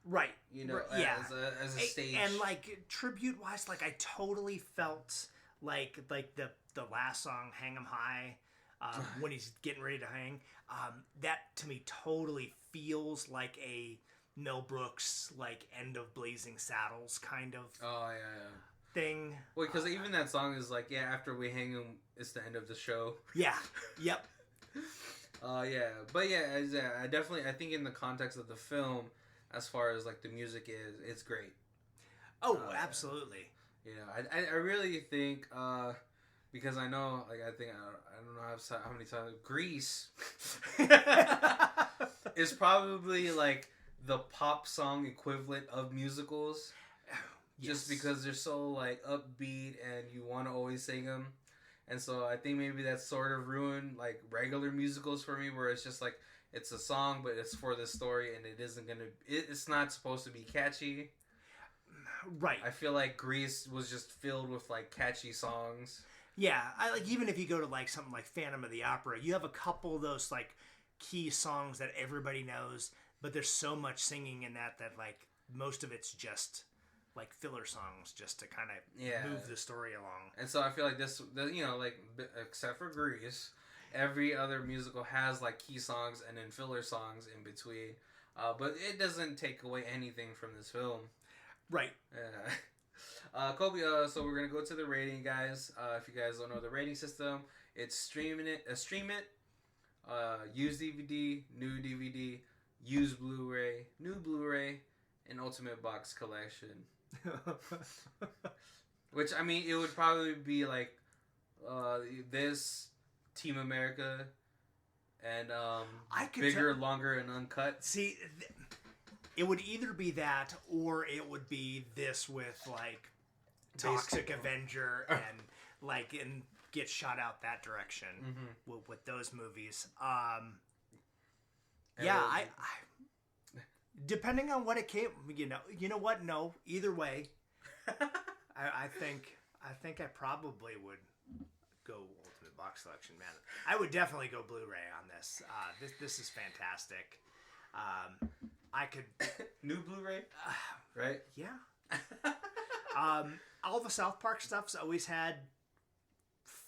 Right. As a stage. And like tribute wise, like I totally felt like the last song, Hang 'em High, when he's getting ready to hang, that to me totally feels like a Mel Brooks like End of Blazing Saddles kind of thing. Well, because even that song is like, after we hang him, it's the end of the show. Yeah. Yep. But I think in the context of the film, as far as like the music it's great. Oh, absolutely. I really think because I know like I don't know how many times Grease is probably like the pop song equivalent of musicals. Yes. Just because they're so like upbeat and you want to always sing them. And so I think maybe that sort of ruined like regular musicals for me, where it's just like it's a song, but it's for the story, and it's not supposed to be catchy. Right. I feel like Grease was just filled with like catchy songs. Yeah, I like even if you go to like something like Phantom of the Opera, you have a couple of those like key songs that everybody knows, but there's so much singing in that like most of it's just like filler songs just to kind of move the story along. And so I feel like this, like except for Grease, every other musical has like key songs and then filler songs in between. But it doesn't take away anything from this film. Right. Kobe, so we're going to go to the rating, guys. If you guys don't know the rating system, it's stream it, use DVD, new DVD, use Blu-ray, new Blu-ray, an ultimate box collection. Which, I mean, it would probably be like this, Team America, and bigger, longer, and uncut. See, it would either be that, or it would be this with like Toxic Avenger and get shot out that direction with those movies. I depending on what it came, you know what? No, either way, I think I probably would go ultimate box collection, man. I would definitely go Blu-ray on this. This is fantastic. I could new Blu-ray, right? Yeah. All the South Park stuff's always had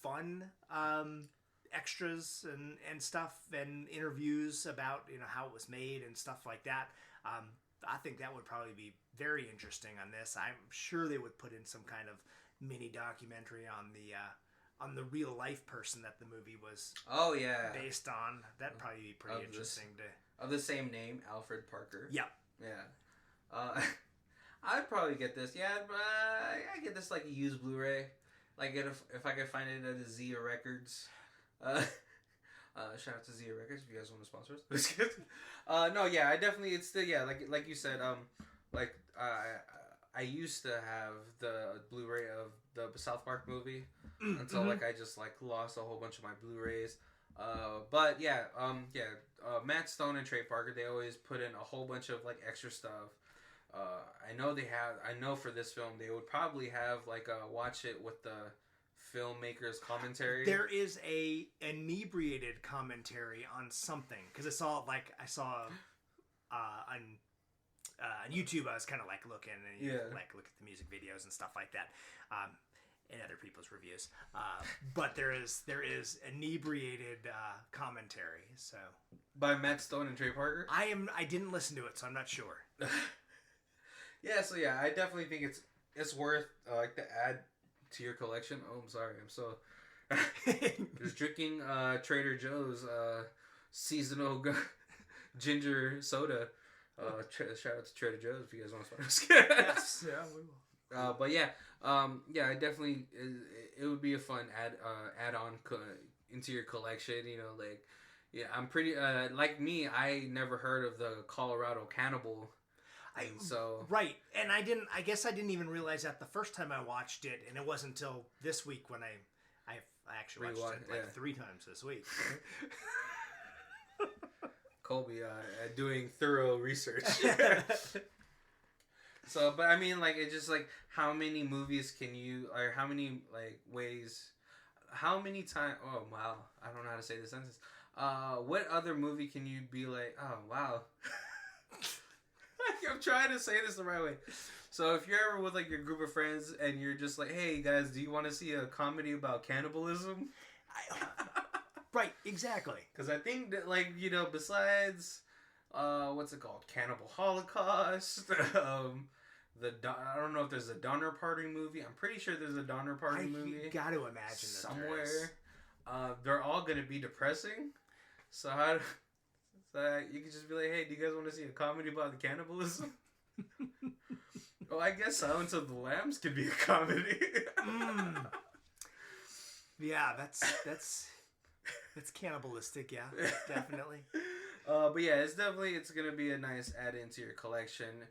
fun extras and stuff and interviews about how it was made and stuff like that. I think that would probably be very interesting on this. I'm sure they would put in some kind of mini documentary on the real life person that the movie was based on. That'd probably be pretty interesting of the same name, Alferd Packer. Yep. Yeah. I'd probably get this. Yeah, but I get this like a used Blu-ray. Like if I could find it at a Zia Records. Shout out to Zia Records if you guys want to sponsor us. No, yeah, I definitely it's still like you said, I used to have the Blu-ray of the South Park movie until I just lost a whole bunch of my Blu-rays. But yeah, Matt Stone and Trey Parker, they always put in a whole bunch of extra stuff. I know for this film they would probably have watch it with the filmmaker's commentary. There is a inebriated commentary on something because I saw on YouTube. I was kind of looking and look at the music videos and stuff like that, and other people's reviews. But there is inebriated commentary. So by Matt Stone and Trey Parker. I didn't listen to it, so I'm not sure. Yeah, so yeah, I definitely think it's worth to add to your collection. Oh, I'm sorry, I'm so just drinking Trader Joe's seasonal ginger soda. Shout out to Trader Joe's if you guys want to sponsor. Yes, yeah, we will. But yeah, I definitely it would be a fun add on into your collection. I'm pretty like me. I never heard of the Colorado Cannibal. Right, and I guess I didn't even realize that the first time I watched it, and it wasn't until this week when I actually watched it 3 times this week. Colby doing thorough research. So, but I mean, it's just how many movies can you, or how many ways, how many times? Oh wow, I don't know how to say this sentence. What other movie can you be like? Oh wow. I'm trying to say this the right way. So if you're ever with your group of friends and you're just hey guys, do you want to see a comedy about cannibalism? Right, exactly. Because I think that besides what's it called, Cannibal Holocaust, I don't know if there's a Donner Party movie. I'm pretty sure there's a Donner Party movie. You got to imagine somewhere. They're all gonna be depressing. So you could just be hey, do you guys want to see a comedy about the cannibalism? Well, I guess Silence of the Lambs could be a comedy. Yeah, that's cannibalistic. Yeah, definitely. But yeah, it's gonna be a nice add into your collection.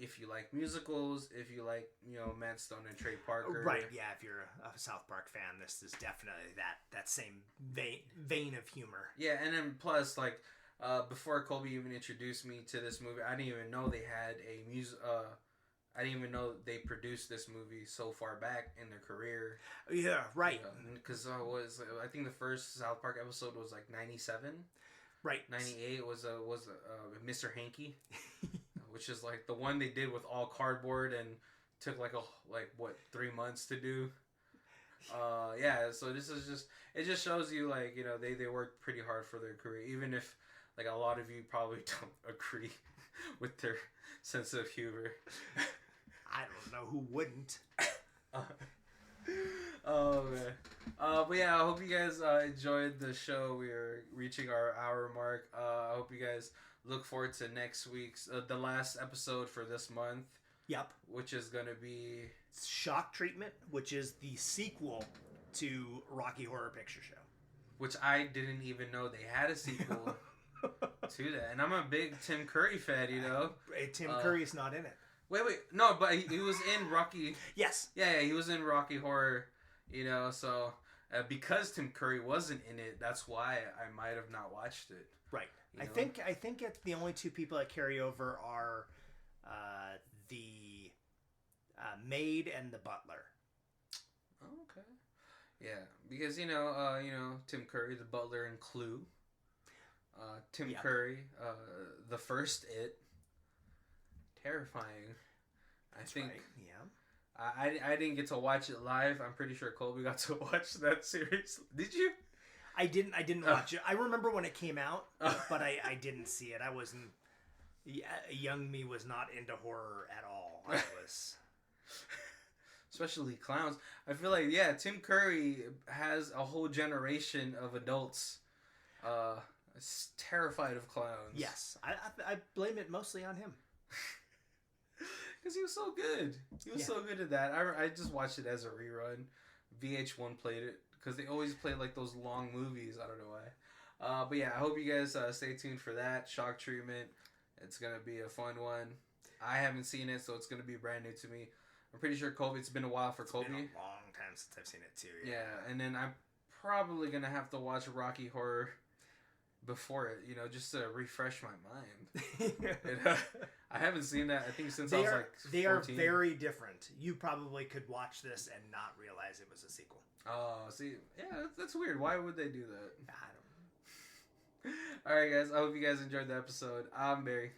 If you like musicals, if you like Matt Stone and Trey Parker, right? Yeah, if you're a South Park fan, this is definitely that same vein of humor. Yeah, and then plus before Colby even introduced me to this movie, I didn't even know they had a music. I didn't even know they produced this movie so far back in their career. Yeah, right. Because I think the first South Park episode was 97. Right. 98 was Mr. Hanky, which is the one they did with all cardboard and took 3 months to do. Yeah. So this is it just shows you they worked pretty hard for their career, even if a lot of you probably don't agree with their sense of humor. I don't know who wouldn't. Oh man. But yeah, I hope you guys enjoyed the show. We are reaching our hour mark. I hope you guys look forward to next week's the last episode for this month. Yep. Which is gonna be Shock Treatment, which is the sequel to Rocky Horror Picture Show. Which I didn't even know they had a sequel to that. And I'm a big Tim Curry fan, you know. Tim Curry's not in it. Wait, no, but he was in Rocky. Yes. Yeah, he was in Rocky Horror, you know. So because Tim Curry wasn't in it, that's why I might have not watched it. Right. I think the only two people that carry over are the maid and the butler. Oh, okay. Yeah, because Tim Curry, the butler in Clue. Tim Curry, the first It. Terrifying. That's I think. Right. Yeah. I didn't get to watch it live. I'm pretty sure Colby got to watch that series. Did you? I didn't watch it. I remember when it came out, but I didn't see it. I wasn't. Young me was not into horror at all. I was. Especially clowns. I feel like, Tim Curry has a whole generation of adults terrified of clowns. Yes. I blame it mostly on him. Because he was so good. He was so good at that. I just watched it as a rerun. VH1 played it. Because they always play like those long movies. I don't know why. But yeah, I hope you guys stay tuned for that. Shock Treatment. It's going to be a fun one. I haven't seen it, so it's going to be brand new to me. I'm pretty sure Colby, it's been a while for Colby. It's been a long time since I've seen it too. Yeah, and then I'm probably going to have to watch Rocky Horror before it, just to refresh my mind. I haven't seen that, I think, since I was like 14. They are very different. You probably could watch this and not realize it was a sequel. Oh, see, yeah, that's weird. Why would they do that? I don't know. Alright, guys, I hope you guys enjoyed the episode. I'm Barry.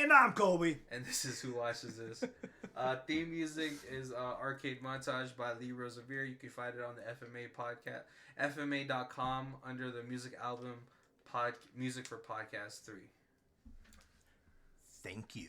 And I'm Colby. And this is Who Watches This. Theme music is Arcade Montage by Lee Rosevere. You can find it on the FMA podcast, FMA.com, under the music album Music for Podcast 3. Thank you.